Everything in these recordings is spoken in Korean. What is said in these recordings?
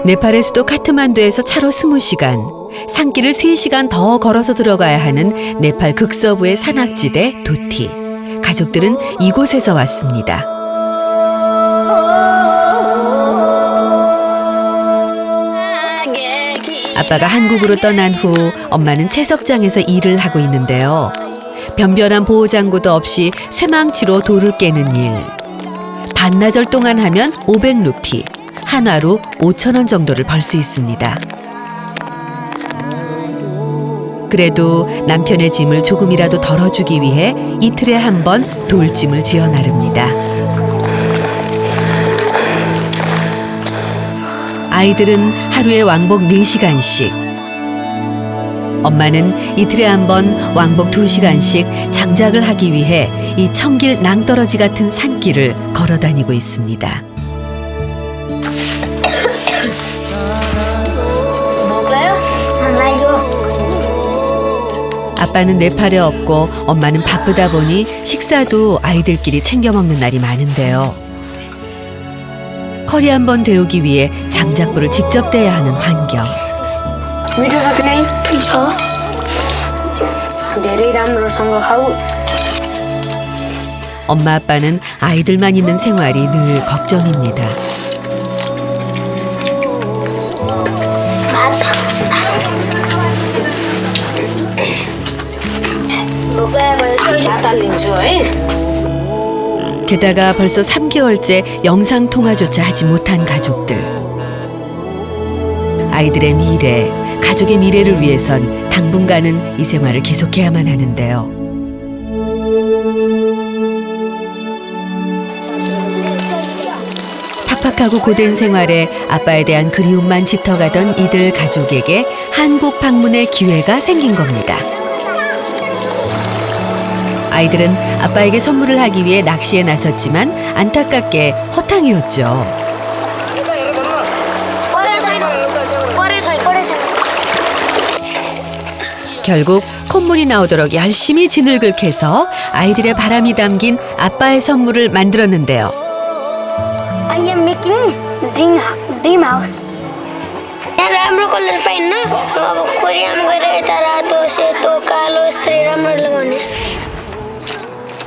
네팔의 수도 카트만두에서 차로 20시간, 산길을 3시간 더 걸어서 들어가야 하는 네팔 극서부의 산악지대 도티. 가족들은 이곳에서 왔습니다. 아빠가 한국으로 떠난 후 엄마는 채석장에서 일을 하고 있는데요. 변변한 보호장구도 없이 쇠망치로 돌을 깨는 일. 반나절 동안 하면 500루피, 한화로 5,000원 정도를 벌 수 있습니다. 그래도 남편의 짐을 조금이라도 덜어주기 위해 이틀에 한 번 돌짐을 지어 나릅니다. 아이들은 하루에 왕복 4시간씩, 엄마는 이틀에 한 번 왕복 2시간씩 장작을 하기 위해 이 청길 낭떠러지 같은 산길을 걸어 다니고 있습니다. 아빠는 네팔에 없고 엄마는 바쁘다 보니 식사도 아이들끼리 챙겨 먹는 날이 많은데요. 커리 한 번 데우기 위해 장작불을 직접 떼야 하는 환경. मिठो छ कि नै? छ। धेरै राम्रोसँग खाऊ। 엄마 아빠는 아이들만 있는 생활이 늘 걱정입니다. 게다가 벌써 3개월째 영상통화조차 하지 못한 가족들. 아이들의 미래, 가족의 미래를 위해선 당분간은 이 생활을 계속해야만 하는데요. 팍팍하고 고된 생활에 아빠에 대한 그리움만 짙어가던 이들 가족에게 한국 방문의 기회가 생긴 겁니다. 아이들은 아빠에게 선물을 하기 위해 낚시에 나섰지만 안타깝게 허탕이었죠. 결국 콧물이 나오도록 열심히 진흙을 캐서 아이들의 바람이 담긴 아빠의 선물을 만들었는데요. I am making dream house. यहाँ राम्रो कलर पाइन्न अब कोरियामा गएर यता रातो सेतो कालो यस्तै राम्रो लगाउने.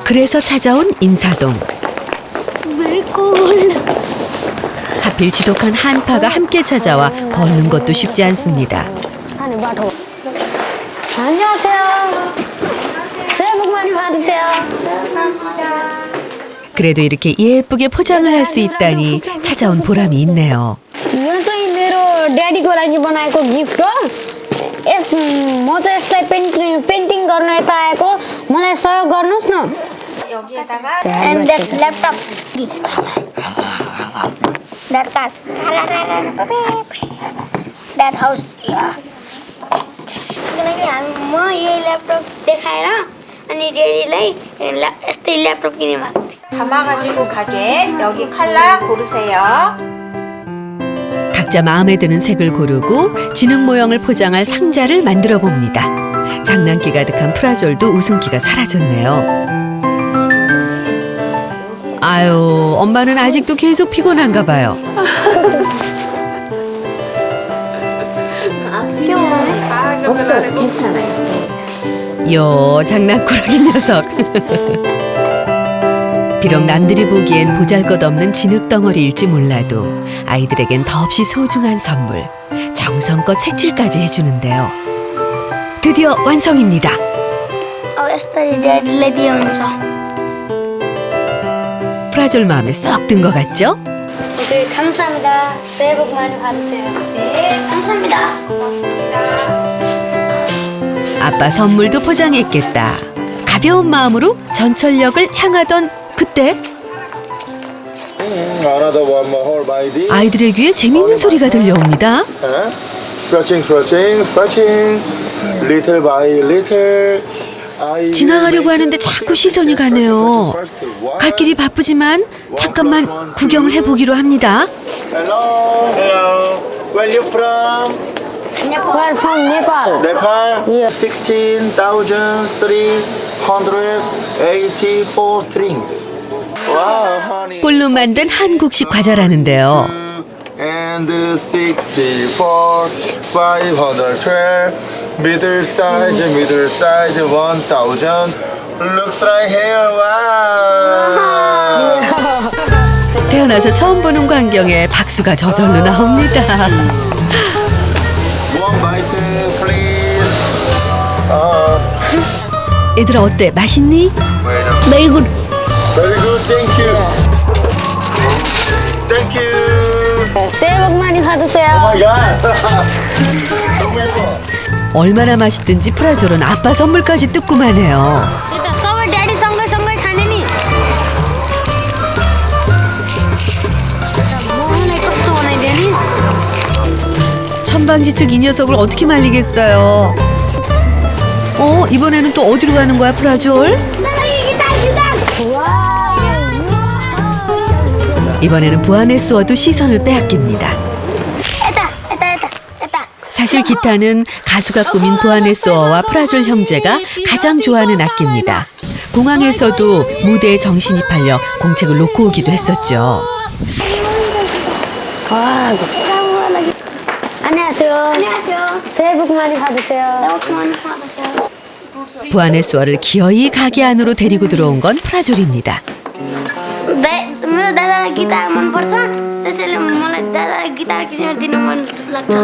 그래서 찾아온 인사동. Very cold. 하필 지독한 한파가 함께 찾아와 걷는 것도 쉽지 않습니다. 안녕하세요. 새해 복 많이 받으세요. 그래도 이렇게 예쁘게 포장을 할 수 있다니 찾아온 보람이 있네요. यो चाहिँ मेरो ड्याडीको लागि बनाएको गिफ्ट हो. म चाहिँ यसलाई पेन्टिङ गर्न यता आएको. मलाई सहयोग गर्नुहोस् न. And that laptop. That car. That house. म यही ल्यापटप देखाएर अनि ड्याडीलाई यस्तै ल्यापटप किने भएको थियो. 담아가지고 가게 여기 컬러 고르세요. 각자 마음에 드는 색을 고르고 진흙 모형을 포장할 상자를 만들어 봅니다. 장난기 가득한 프라졸도 웃음기가 사라졌네요. 아유, 엄마는 아직도 계속 피곤한가 봐요. 괜찮아요. 요 장난꾸러기 녀석. 비록 남들이 보기엔 보잘것없는 진흙덩어리일지 몰라도 아이들에겐 더없이 소중한 선물. 정성껏 색칠까지 해주는데요. 드디어 완성입니다. यस्तरी ड्याडीलाई दिए हुन्छ. 프라졸 마음에 쏙 든 것 같죠? 오케이, 감사합니다. 새해 복 많이 받으세요. 네, 감사합니다. 아빠 선물도 포장했겠다. 가벼운 마음으로 전철역을 향하던 그때 Another one more by the 아이들의 귀에 재미있는 소리가 들려옵니다. scratching, scratching, scratching, little by little. 지나가려고 하는데 자꾸 시선이 가네요. 갈 길이 바쁘지만 잠깐만 구경을 해보기로 합니다. Hello, hello. Where you from? Nepal from Nepal. Nepal. 16,384 strings. Wow, honey. 꿀로 만든 한국식 과자라는데요. And 164, 512, middle size, 1000. Looks like here, wow! 태어나서 처음 보는 광경에 박수가 저절로 나옵니다. One bite, please. 얘들아 어때? 맛있니? Very good. Very good, thank you. Thank you. 새해 복 많이 받으세요. Oh my God. 너무 예뻐. 얼마나 맛있든지 프라졸은 아빠 선물까지 뜯고만 해요. 그러니까 서울 daddy सँगै खाने नि मोहनलाई कस्तो बनाइदियो नि 천방지축 이 녀석을 어떻게 말리겠어요. 이번에는 또 어디로 가는 거야 프라졸? 이번에는 부아네스와도 시선을 빼앗깁니다. 사실 기타는 가수가 꾸민 부아네스어와 프라졸 형제가 가장 좋아하는 악기입니다. 공항에서도 무대에 정신이 팔려 공책을 놓고 오기도 했었죠. 안녕하세요. 새해 복 많이 받으세요. 부아네스어를 기어이 가게 안으로 데리고 들어온 건 프라졸입니다. मेरो दादालाई गिटार मनपर्छ त्यसैले मलाई दादालाई गिटार किनेर दिनु मन लाग्छ.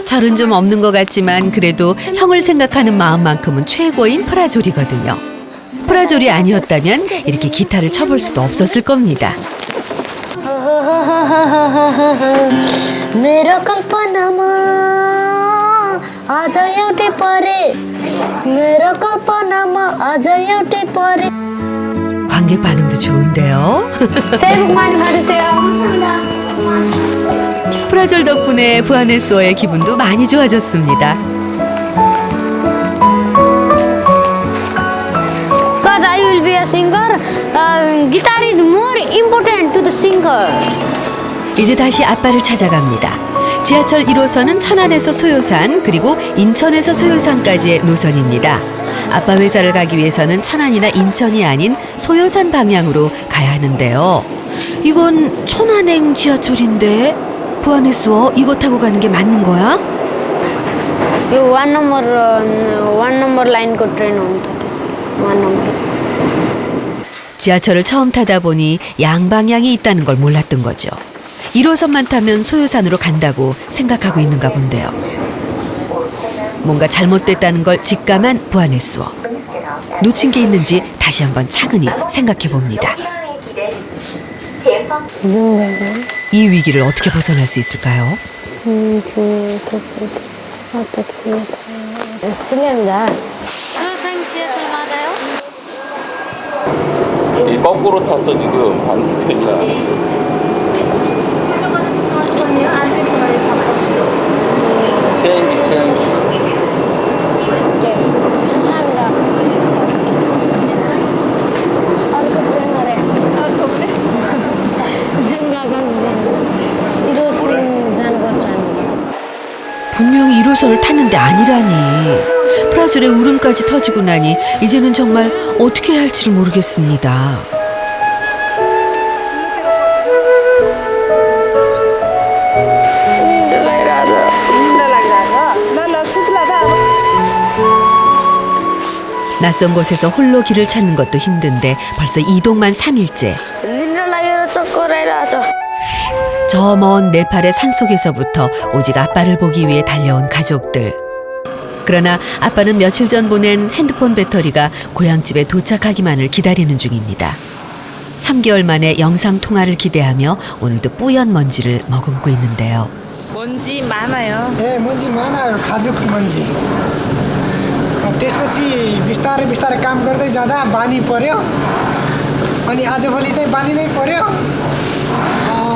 철은 좀 없는 것 같지만 그래도 형을 생각하는 마음만큼은 최고인 프라졸이거든요. 프라졸이 아니었다면 이렇게 기타를 쳐볼 수도 없었을 겁니다. मेरो कल्पनामा आज एउटै परे मेरो कल्पनामा आज एउटै परे. 관객 반응도 좋은데요. 새해 복 많이 받으세요. 프라졸 덕분에 부아네스어의 기분도 많이 좋아졌습니다. Because I will be a singer, guitar is more important to the singer. 이제 다시 아빠를 찾아갑니다. 지하철 1호선은 천안에서 소요산 그리고 인천에서 소요산까지의 노선입니다. 아빠 회사를 가기 위해서는 천안이나 인천이 아닌 소요산 방향으로 가야 하는데요. 이건 천안행 지하철인데 부아네스어 이거 타고 가는 게 맞는 거야? Yo one number लाइनको ट्रेन हो नि त त्यो वान नम्बर. 지하철을 처음 타다 보니 양방향이 있다는 걸 몰랐던 거죠. 1호선만 타면 소요산으로 간다고 생각하고 있는가 본데요. 뭔가 잘못됐다는 걸 직감한 부아네스어. 놓친 게 있는지 다시 한번 차근히 생각해 봅니다. 이 위기를 어떻게 벗어날 수 있을까요? 실례합니다. 이 거꾸로 탔어 지금 반대편이야. 체인지. 감사합니다. अर्को ट्रेन अरे 분명히 1호선을 탔는데 아니라니. 프라졸의 울음까지 터지고 나니 이제는 정말 어떻게 해야 할지를 모르겠습니다. 낯선 곳에서 홀로 길을 찾는 것도 힘든데 벌써 이동만 3일째. 저 먼 네팔의 산속에서부터 오직 아빠를 보기 위해 달려온 가족들. 그러나 아빠는 며칠 전 보낸 핸드폰 배터리가 고향집에 도착하기만을 기다리는 중입니다. 3개월 만에 영상 통화를 기대하며 오늘도 뿌연 먼지를 머금고 있는데요. 먼지 많아요. 네, 먼지 많아요. 가족 먼지. त्यसपछि बिस्तारै बिस्तारै काम गर्दै जाँदा बानी पर्यो. अनि आजभोलि चाहिँ बानी नै पर्यो.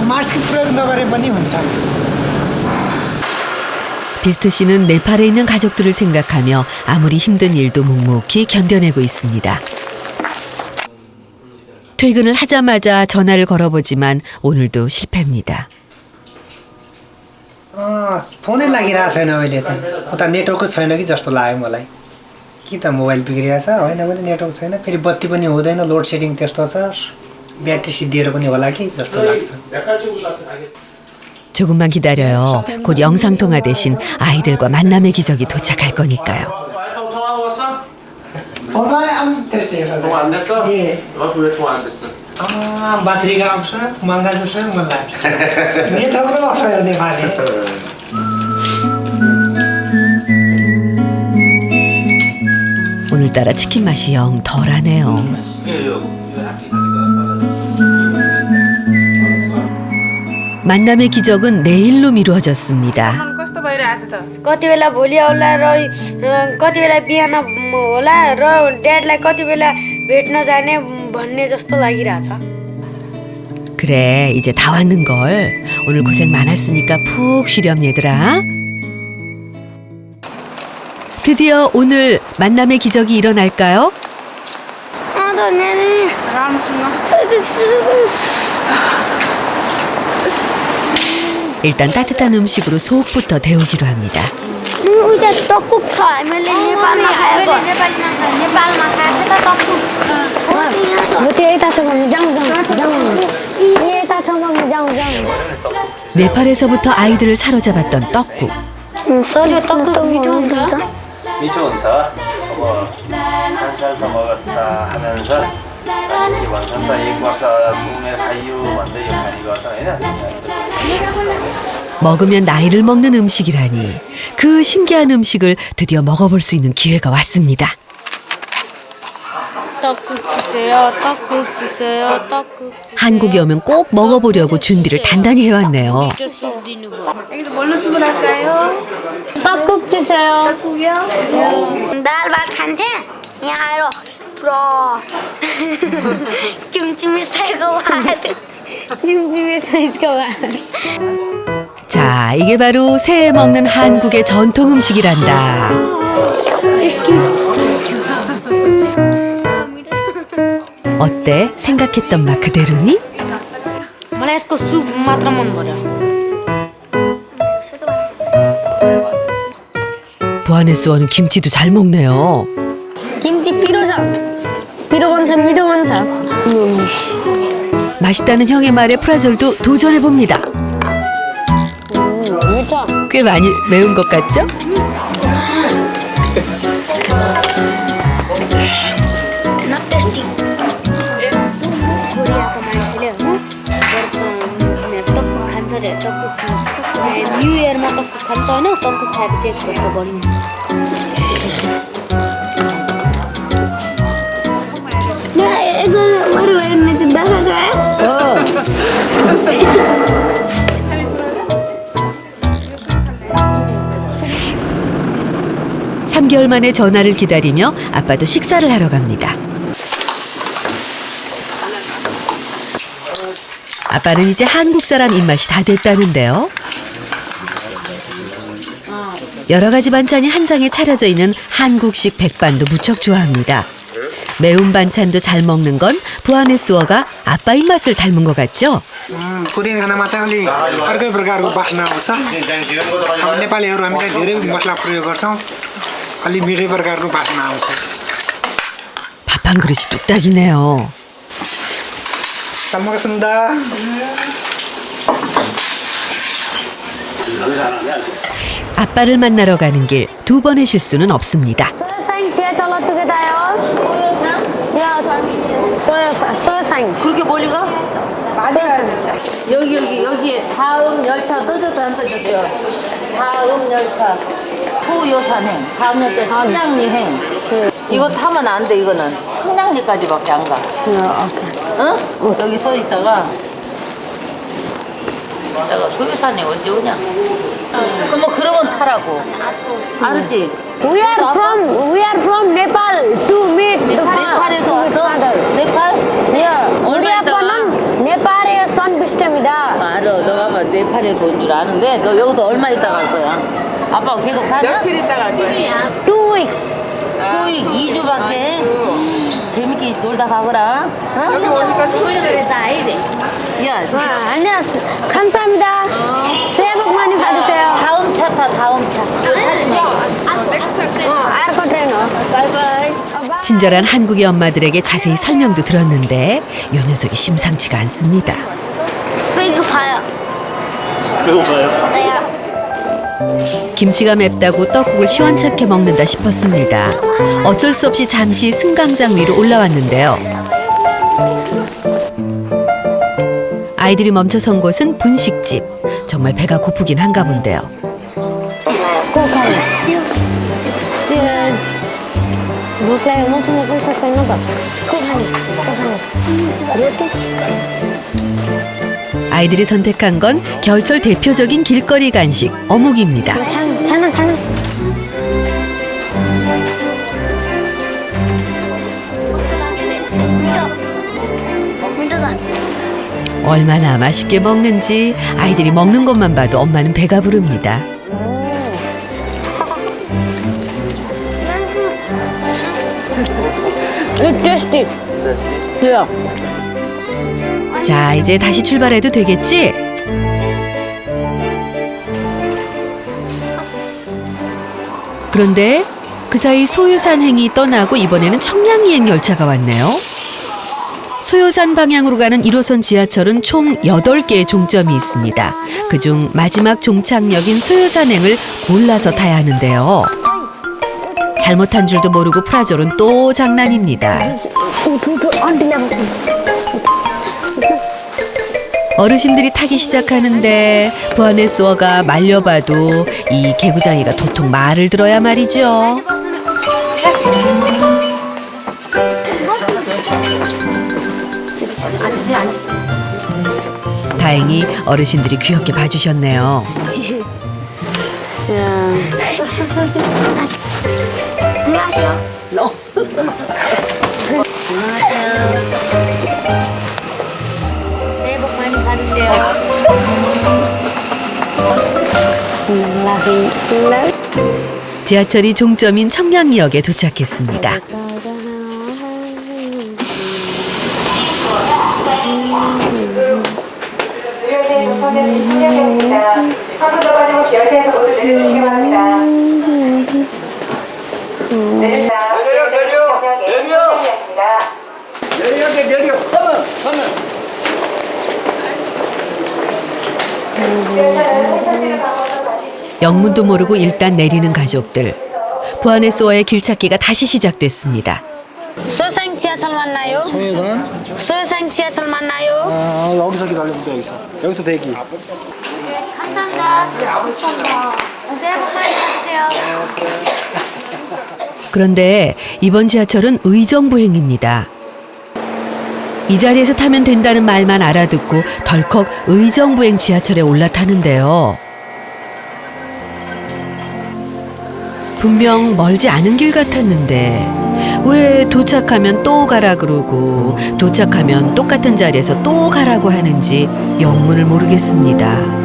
마스크 प्रयोग नगरे पनि हुन्छ. 비스트 씨는 네팔에 있는 가족들을 생각하며 아무리 힘든 일도 묵묵히 견뎌내고 있습니다. 퇴근을 하자마자 전화를 걸어보지만 오늘도 실패입니다. फोनै लागिरहेको छैन अहिले त. उता नेटवर्क छैन कि जस्तो लाग्यो मलाई. कि त मोबाइल बिग्रिरहेछ होइन भने नेटवर्क छैन. फेरि बत्ती पनि हुँदैन, लोड सेडिङ त्यस्तो छ. ब्याट्री सिद्धिएर पनि होला कि जस्तो लाग्छ. 조금만 기다려요. 곧 영상통화 대신 아이들과 만남의 기적이 도착할 거니까요. 와이프하고 통화하고 왔어? 통화 안 됐어요. 통화 안 됐어? 예. 왜 통화 안 됐어? बाख्रीको आउँछ मङ्गा जस्तो मन लाग्छ नेटवर्क त आउँछ नेपाली 오늘따라 치킨 맛이 영 덜하네요. 만남의 기적은 내일로 미루어졌습니다. कस्तो भइरहेछ त कति बेला भोलि आउला र कति बेला बिहान होला र ड्याडलाई कति बेला भेट्न जाने भन्ने जस्तो लागिरहेछ 그래, 이제 다 왔는걸. 오늘 고생 많았으니까 푹 쉬렴 얘들아. 드디어 오늘 만남의 기적이 일어날까요? 일단 따뜻한 음식으로 속부터 데우기로 합니다. उता टक्कुक छ हामीले नेपालमा खाएको नेपालमा खाएको त टक्कुक त्यो यता छ भने जाउँ यता छ भने जाउँ 네팔에서부터 아이들을 사로잡았던 떡국. सरी टक्कुक मिठो हुन्छ 미쳐 हुन्छ अब खानसाल서 먹었다 하면서 के भन्छ नि त एक वर्ष उमेर खाइयो भन्दै यो खाने गर्छ होइन 먹으면 나이를 먹는 음식이라니. 그 신기한 음식을 드디어 먹어볼 수 있는 기회가 왔습니다. 떡국 주세요 떡국 주세요 떡국 한국에 오면 꼭 먹어보려고 준비를 단단히 해왔네요. 여기서 뭘로 주문할까요? 떡국 주세요 떡국이요? दाल भात खान्थे यहाँ आएर पुरा किम्ची मिसाएको भात किम्ची मिसाइको भात 자, 이게 바로 새해 먹는 한국의 전통 음식이란다. 어때? 생각했던 맛 그대로니? मलाई यसको सुप मात्र मन पर्यो 부하네스와는 김치도 잘 먹네요. 김치 피로 छ 피로 भन्छ मिठो भन्छ 맛있다는 형의 말에 프라졸도 도전해봅니다. मिठो 꽤 많이 매운 것 같죠? not tasty कोरियाको मान्छेले होइन टक्कु खान्छ रे टक्कु न्यु इयरमा टक्कु खान्छ होइन टक्कु खाएपछि एक वर्ष बढिन्छ 어. 3개월 만에 전화를 기다리며 아빠도 식사를 하러 갑니다. 아빠는 이제 한국 사람 입맛이 다 됐다는데요. 여러 가지 반찬이 한 상에 차려져 있는 한국식 백반도 무척 좋아합니다. 매운 반찬도 잘 먹는 건 부하네스워가 아빠 입맛을 닮은 것 같죠? कोरियन खानामा चाहिँ अलि अर्कै प्रकारको बास्ना आउँछ अब नेपालीहरू हामी चाहिँ धेरै मसला प्रयोग गर्छौँ अलि मिठै प्रकारको बास्ना आउँछ 밥 한 그릇이 뚝딱이네요. 잘 먹겠습니다 아빠를 만나러 가는 길 두 번의 실수는 없습니다. 소요상 지하철 어떻게 타요? 소요상 그렇게 멀리 가? 여기에 다음 열차 떠져도 안 떠져요. 다음 열차 후요산행, 다음 열차 청량리행. 이거 타면 안 돼. 이거는 청량리까지밖에 안 가. 응? 여기 서 있다가 소요산에 언제 오냐? 그럼 뭐 그러면 타라고. 알았지? We are from Nepal to meet the 네팔에서 왔어? 네팔? 우리 아빠는 네팔의 선비스트입니다. 알아. 너가 아마 네팔에서 온 줄 아는데 너 여기서 얼마 있다 갈 거야? 아빠가 계속 사냐? 며칠 있다 갈 거야? 2 weeks. 수익 2주밖에 재밌게 놀다 가거라. 어? 여기 오니까 추위를 야, 안녕하세요. 감사합니다. 새해 복 많이 받으세요. 다음 차 타, 다음 차. 이거 타지면. 에어포트 트레이너. 바이바이. 친절한 한국의 엄마들에게 자세히 설명도 들었는데 요 녀석이 심상치가 않습니다. 배고파요. 배고파요? 김치가 맵다고 떡국을 시원찮게 먹는다 싶었습니다. 어쩔 수 없이 잠시 승강장 위로 올라왔는데요. 아이들이 멈춰선 곳은 분식집. 정말 배가 고프긴 한가 본데요. 아이들이 선택한 건 겨울철 대표적인 길거리 간식 어묵입니다. 얼마나 맛있게 먹는지 아이들이 먹는 것만 봐도 엄마는 배가 부릅니다. It's tasty. Yeah. 자, 이제 다시 출발해도 되겠지? 그런데 그 사이 소요산행이 떠나고 이번에는 청량이행 열차가 왔네요. 소요산 방향으로 가는 1호선 지하철은 총 8개의 종점이 있습니다. 그중 마지막 종착역인 소요산행을 골라서 타야 하는데요. 잘못한 줄도 모르고 프라졸은 또 장난입니다. 어르신들이 타기 시작하는데 부하네스워가 말려봐도 이 개구장이가 도통 말을 들어야 말이죠. 다행히 어르신들이 귀엽게 봐주셨네요. 새해 복 많이 받으세요. 지하철이 종점인 청량리역에 도착했습니다. 영문도 모르고 일단 내리는 가족들. 부하네스워의 길찾기가 다시 시작됐습니다. 소요산 지하철 만나요? 소요산? 소요산 지하철 만나요? 여기서 기다리면 돼, 여기서. 여기서 대기. 감사합니다. 새해 복 많이 받으세요. 그런데 이번 지하철은 의정부행입니다. 이 자리에서 타면 된다는 말만 알아듣고 덜컥 의정부행 지하철에 올라타는데요. 분명 멀지 않은 길 같았는데 왜 도착하면 또 가라 그러고 도착하면 똑같은 자리에서 또 가라고 하는지 영문을 모르겠습니다.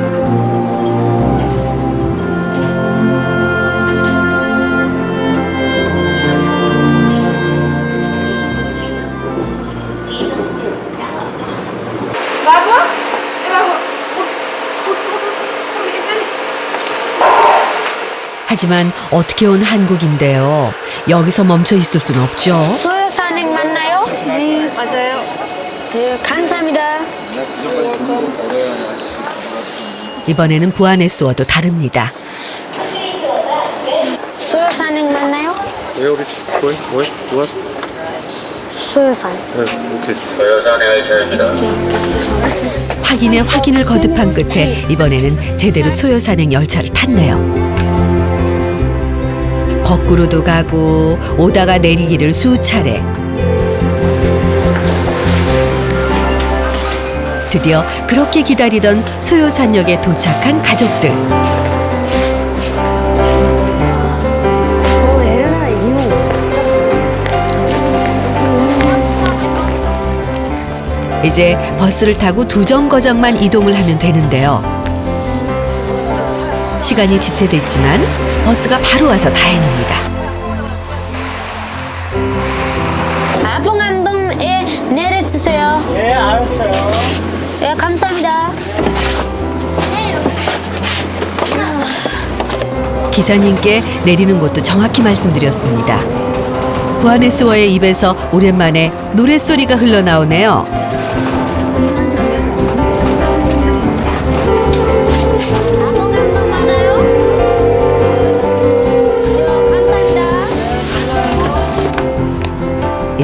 하지만 어떻게 온 한국인데요. 여기서 멈춰 있을 수는 없죠. 소요산행 맞나요? 네, 맞아요. 네, 감사합니다. 이번에는 부하네스워도 다릅니다. 소요산행 맞나요? 왜 우리 뭐야? 소요산. 네, 오케이. 확인에 확인을 거듭한 끝에 이번에는 제대로 소요산행 열차를 탔네요. 거꾸로도 가고 오다가 내리기를 수차례. 드디어 그렇게 기다리던 소요산역에 도착한 가족들. 이제 버스를 타고 두 정거장만 이동을 하면 되는데요. 시간이 지체됐지만 버스가 바로 와서 다행입니다. 아봉암동에 내려주세요. 네, 알았어요. 네, 감사합니다. 기사님께 내리는 곳도 정확히 말씀드렸습니다. 부하네스워의 입에서 오랜만에 노랫소리가 흘러나오네요.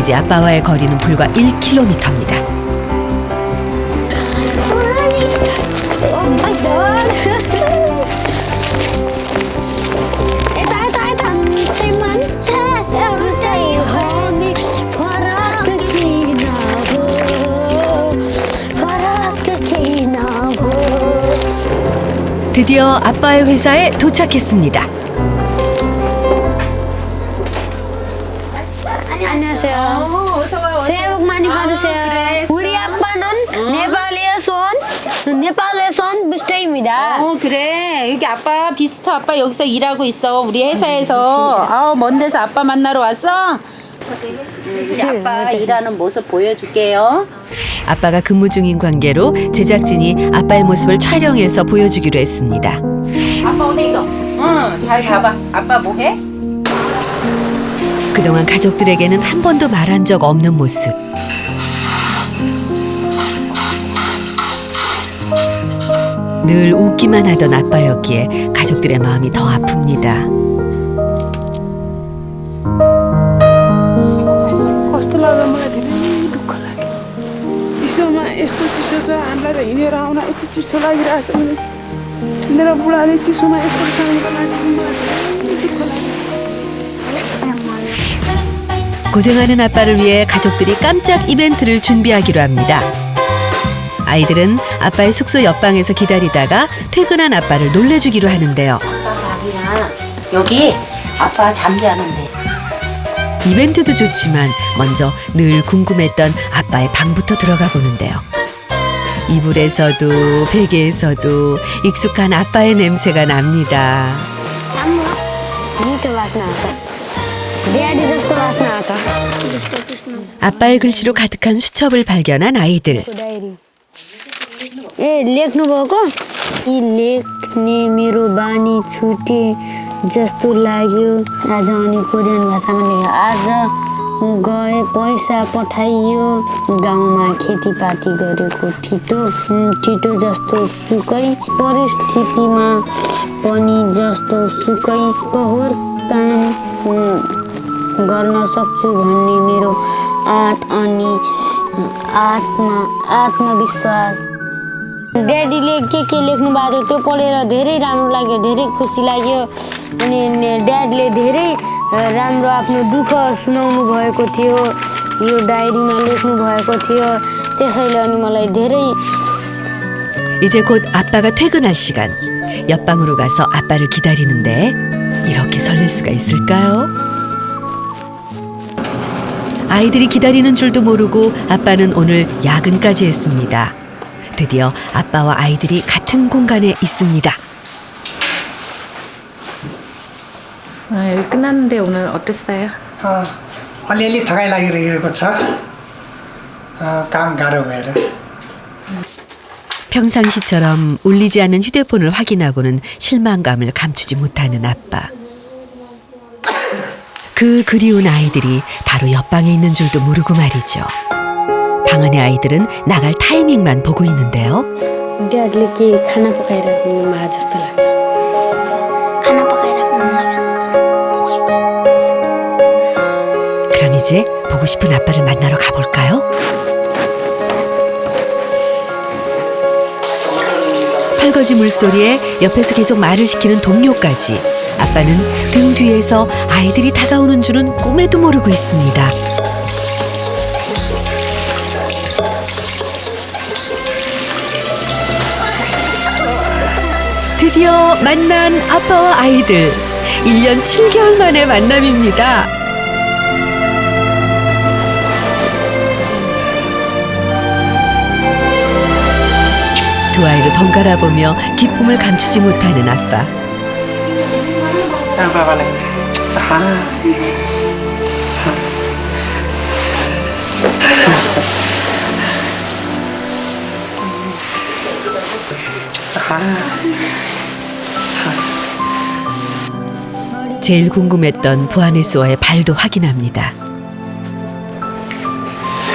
이제 아빠와의 거리는 불과 1km입니다. 드디어 아빠의 회사에 도착했습니다. 안녕하세요. 새해 복 많이 받으세요. 우리 아빠는 네팔에서 온 비스트입니다. 그래. 여기 아빠 비스트 아빠 여기서 일하고 있어. 우리 회사에서. 먼 데서 아빠 만나러 왔어? 이제 아빠 일하는 모습 보여줄게요. 아빠가 근무 중인 관계로 제작진이 아빠의 모습을 촬영해서 보여주기로 했습니다. 아빠 어디 있어? 잘 봐봐. 아빠 뭐 해? 그동안 가족들에게는 한 번도 말한 적 없는 모습. 늘 웃기만 하던 아빠였기에 가족들의 마음이 더 아픕니다. कस्तो लाग्यो मलाई धेरै दुःख लाग्यो चिसोमा यस्तो चिसो छ हामीलाई हिँडेर आउन यति चिसो लागिरहेको छ भने मेरो बुढाले चिसोमा यस्तो कामको लागि मलाई धेरै दुःख लाग्यो 고생하는 아빠를 위해 가족들이 깜짝 이벤트를 준비하기로 합니다. 아이들은 아빠의 숙소 옆방에서 기다리다가 퇴근한 아빠를 놀래주기로 하는데요. 여기 아빠 잠자는데. 이벤트도 좋지만 먼저 늘 궁금했던 아빠의 방부터 들어가 보는데요. 이불에서도 베개에서도 익숙한 아빠의 냄새가 납니다. ड्याडी जस्तो बास्ना आउँछ 아빠의 글씨로 가득한 수첩을 발견한 아이들. लेख्नु भएको यी लेख्ने मेरो बानी छुटे जस्तो लाग्यो आज अनि कोरियन भाषामा लेख आज गए पैसा पठाइयो गाउँमा खेतीपाती गरेको ठिटो जस्तो सुकै परिस्थितिमा पनि जस्तो सुकै कहोर काम गर्न सक्छु भन्ने मेरो आँट अनि आत्मविश्वास ड्याडीले के लेख्नु भएको थियो त्यो पढेर धेरै राम्रो लाग्यो धेरै खुसी लाग्यो अनि ड्याडले धेरै राम्रो आफ्नो दुःख सुनाउनु भएको थियो यो डायरीमा लेख्नु भएको थियो त्यसैले अनि मलाई धेरै 이제 곧 아빠가 퇴근할 시간. 옆방으로 가서 아빠를 기다리는데 이렇게 설렐 수가 있을까요? 아이들이 기다리는 줄도 모르고 아빠는 오늘 야근까지 했습니다. 드디어 아빠와 아이들이 같은 공간에 있습니다. 일 끝났는데 오늘 어땠어요? अलिअलि थकाइ लागिरहेको छ काम गाह्रो भएर 평상시처럼 울리지 않는 휴대폰을 확인하고는 실망감을 감추지 못하는 아빠. 그 그리운 아이들이 바로 옆방에 있는 줄도 모르고 말이죠. 방 안의 아이들은 나갈 타이밍만 보고 있는데요. ड्याडले के खाना पकाइराख्नु मा जस्तो लाग्छ खाना पकाइराख्नु लाग्छ 그럼 이제 보고 싶은 아빠를 만나러 가볼까요? 설거지 물소리에 옆에서 계속 말을 시키는 동료까지 아빠는 등 뒤에서 아이들이 다가오는 줄은 꿈에도 모르고 있습니다. 드디어 만난 아빠와 아이들 1년 7개월 만의 만남입니다. 두 아이를 번갈아 보며 기쁨을 감추지 못하는 아빠. 제일 궁금했던 부하네스와의 발도 확인합니다.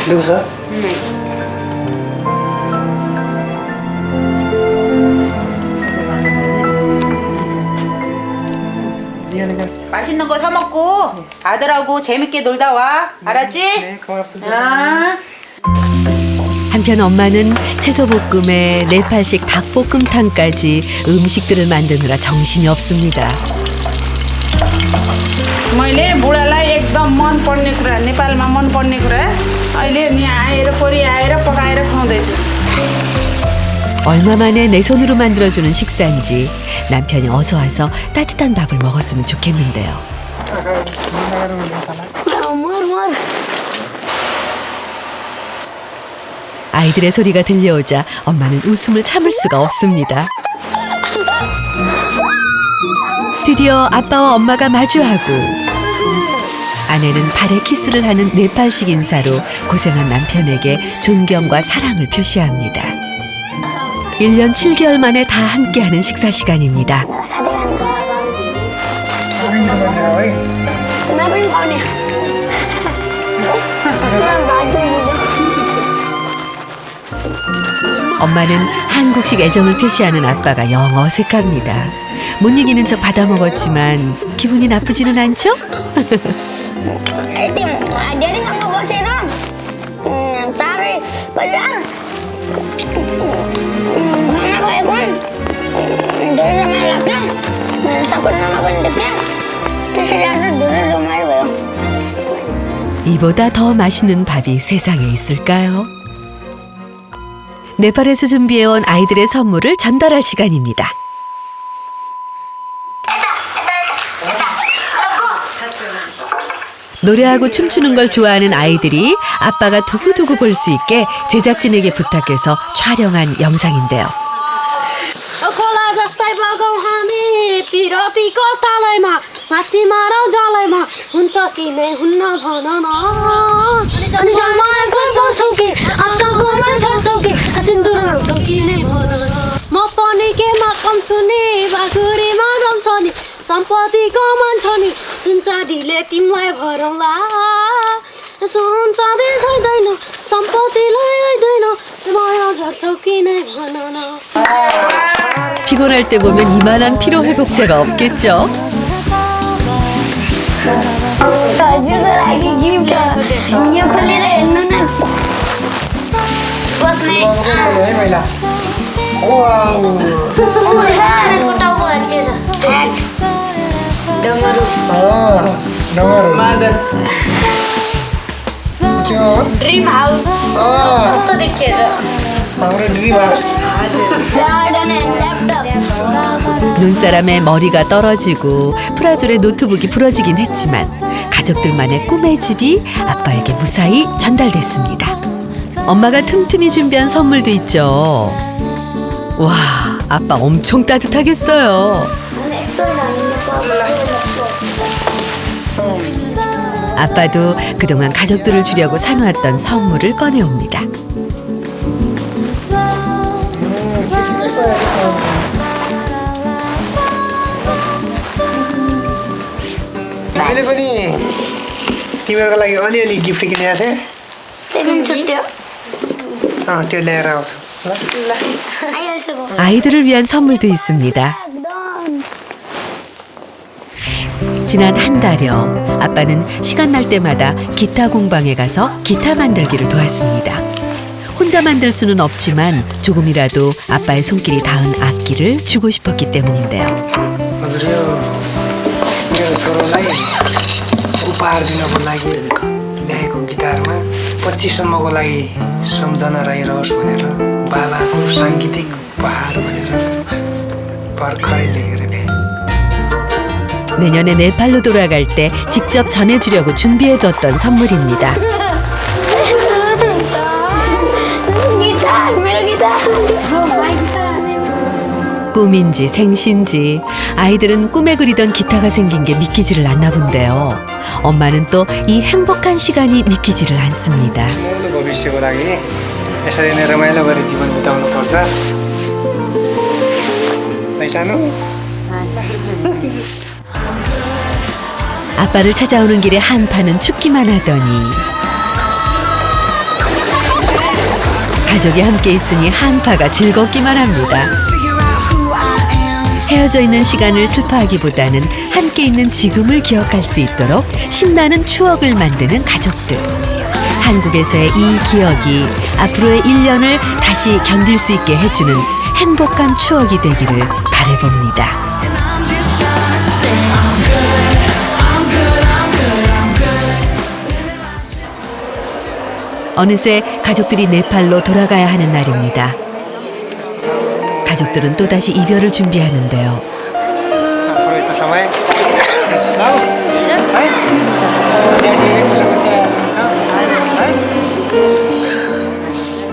누구세요? 맛있는 거 사 먹고 아들하고 재밌게 놀다 와. 알았지? 네, 고맙습니다. 아. 한편 엄마는 채소볶음에 네팔식 닭볶음탕까지 음식들을 만드느라 정신이 없습니다. मैले बुढालाई एकदम मनपर्ने कुरा नेपालमा मनपर्ने कुरा अहिले यहाँ आएर कोरिया आएर पकाएर खुवाउँदैछु 얼마 만에 내 손으로 만들어주는 식사인지 남편이 어서 와서 따뜻한 밥을 먹었으면 좋겠는데요. 아이들의 소리가 들려오자 엄마는 웃음을 참을 수가 없습니다. 드디어 아빠와 엄마가 마주하고 아내는 발에 키스를 하는 네팔식 인사로 고생한 남편에게 존경과 사랑을 표시합니다. 1년 7개월 만에 다 함께하는 식사 시간입니다. 엄마는 한국식 애정을 표시하는 아빠가 영 어색합니다. 못 이기는 척 받아먹었지만 기분이 나쁘지는 않죠? ड्याडीसँग बसेर चारै बजार घुम्न गएको धेरै रमाइलो लाग्यो सपनामा पनि देख्थेँ त्यसैले आज धेरै रमाइलो भयो. 이보다 더 맛있는 밥이 세상에 있을까요? 네팔에서 준비해온 아이들의 선물을 전달할 시간입니다. 노래하고 춤추는 걸 좋아하는 아이들이 아빠가 두고두고 볼 수 있게 제작진에게 부탁해서 촬영한 영상인데요. खोला जस्तै बगौँ हामी पिरतीको तालैमा माछी मारौँ जलैमा हुन्छ कि नै हुन्न भन न अनि जन्माएको पर्छौ कि आजकलको मान्छौ कि सिन्दुर हाल्छौ कि नै भन न म पनि केमा कम छु नि बाखुरीमा दम छ नि सम्पत्तिको मान छ नि सुनचाँदीले तिमीलाई भरौँला सुनचाँदी छैदैन सम्पत्तिलाई आइदैन माया झर्छौ कि नै भन न. 피곤할 때 보면 이만한 피로 회복제가 없겠죠? हजुरको लागि गिफ्ट यो खोलेर हेर्नु न बस्ने है महिला टाउको भाँचिए छ ह्याट डमरू ड्रिम हाउस कस्तो देखिएछ हाम्रो dream house garden and laptop. 눈사람의 머리가 떨어지고 프라졸의 노트북이 부러지긴 했지만 가족들만의 꿈의 집이 아빠에게 무사히 전달됐습니다. 엄마가 틈틈이 준비한 선물도 있죠. 와, 아빠 엄청 따뜻하겠어요. 아빠도 그동안 가족들을 주려고 사놓았던 선물을 꺼내옵니다. मैले पनि तिमीहरूको लागि अलिअलि गिफ्ट किनेको थिएँ त्यो ल्याएर आउँछु ल. 아이들을 위한 선물도 있습니다. 지난 한 달여 아빠는 시간 날 때마다 기타 공방에 가서 기타 만들기를 도왔습니다. 혼자 만들 수는 없지만 조금이라도 아빠의 손길이 닿은 악기를 주고 싶었기 때문인데요. हजुर यो मेरो छोरोलाई उपहार दिनको लागि ल्याएको गिटारमा 25सम्मको लागि सम्झना रहिरहोस् भनेर बाबाको साङ्गीतिक उपहार भनेर भर्खरै लिएर ल्याएँ. 내년에 네팔로 돌아갈 때 직접 전해주려고 준비해뒀던 선물입니다. 꿈인지 생신지 아이들은 꿈에 그리던 기타가 생긴 게 믿기지를 않나 본데요. 엄마는 또 이 행복한 시간이 믿기지를 않습니다. भविष्यको लागि यसरी नै रमाइलो गरी जीवन बिताउनु पर्छ. है सानो? 아빠를 찾아오는 길에 한파는 춥기만 하더니 가족이 함께 있으니 한파가 즐겁기만 합니다. 헤어져 있는 시간을 슬퍼하기보다는 함께 있는 지금을 기억할 수 있도록 신나는 추억을 만드는 가족들. 한국에서의 이 기억이 앞으로의 1년을 다시 견딜 수 있게 해주는 행복한 추억이 되기를 바라봅니다. 어느새 가족들이 네팔로 돌아가야 하는 날입니다. 가족들은 또다시 이별을 준비하는데요.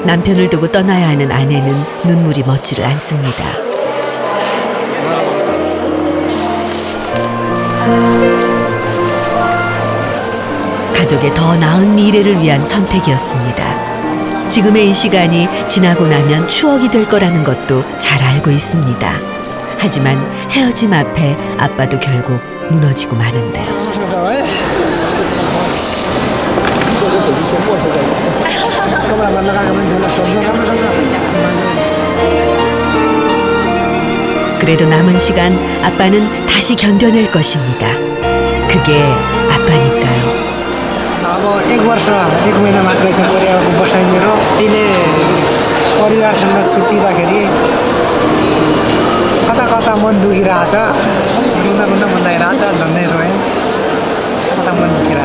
남편을 두고 떠나야 하는 아내는 눈물이 멎지를 않습니다. 가족의 더 나은 미래를 위한 선택이었습니다. 지금의 이 시간이 지나고 나면 추억이 될 거라는 것도 잘 알고 있습니다. 하지만 헤어짐 앞에 아빠도 결국 무너지고 마는데요. 그래도 남은 시간 아빠는 다시 견뎌낼 것입니다. 그게 아빠니까요. अब 1 वर्ष 1 महिना मात्रै छ कोरियाको बसाइ मेरो। अहिले परिवारसँग छुट्टिँदाखेरि कता कता मन दुखिरहेछ, रुँदा रुँदा मन लागिरहेछ, झन्डै रोएँ, कता मन दुखिरहेछ।